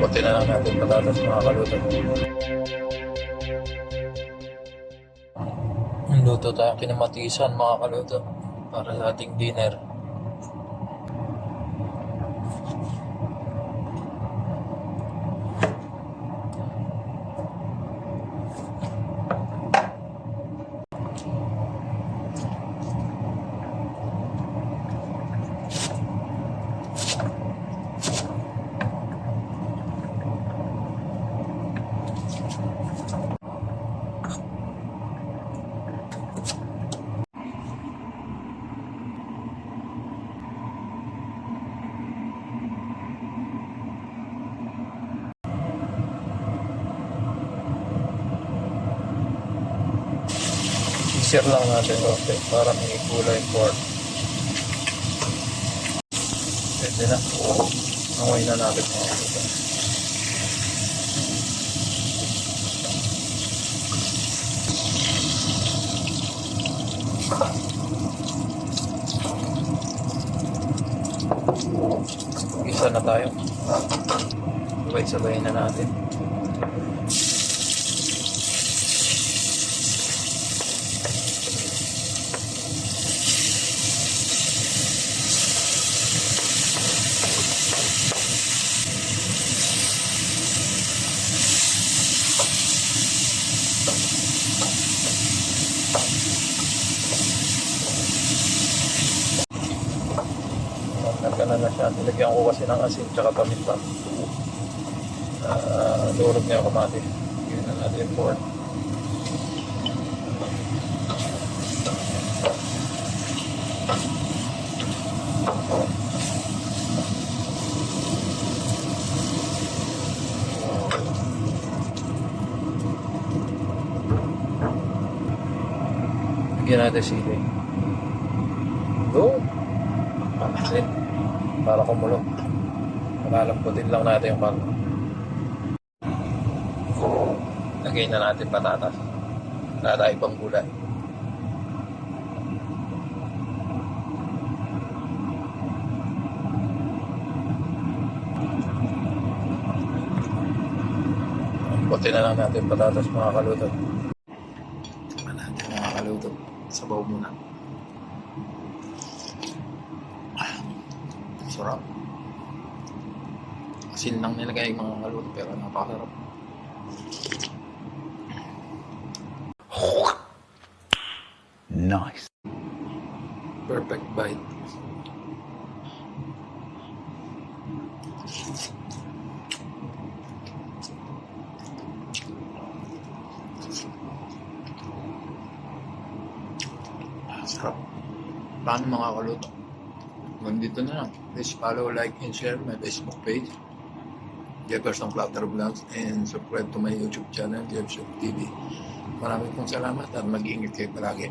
Buti na lang natin patatas mga kaluto. Luto tayo kinamatisan mga kaluto para sa ating dinner. Share lang natin okay, para may kulay pork. Pwede na. Amoy na natin mga kaluto. Isa na tayo. Sabay-sabayin na natin. Nagkana na siya. Nilagyan ko kasi ng asin tsaka paminta. Durog na yung kamati. Yun na natin yung pork. Bigyan natin sili. Go! Pamasin. Para kumulong. Malalamputin lang natin yung karne. Lagay na natin patatas. Wala tayo pang gulay. Buti na lang natin patatas mga kaluto. Tingnan natin mga kaluto. Sabaw muna. Sarap. Asin lang nilagay mga kaluto pero napakasarap. Nice. Perfect bite. Sarap. Paano mga kaluto? Nandito na lang. Please follow, like, and share my Facebook page, Jefferson Platter Vlogs, and subscribe to my YouTube channel, Jefferson TV. Maraming pong salamat at mag-iingat kayo palagi.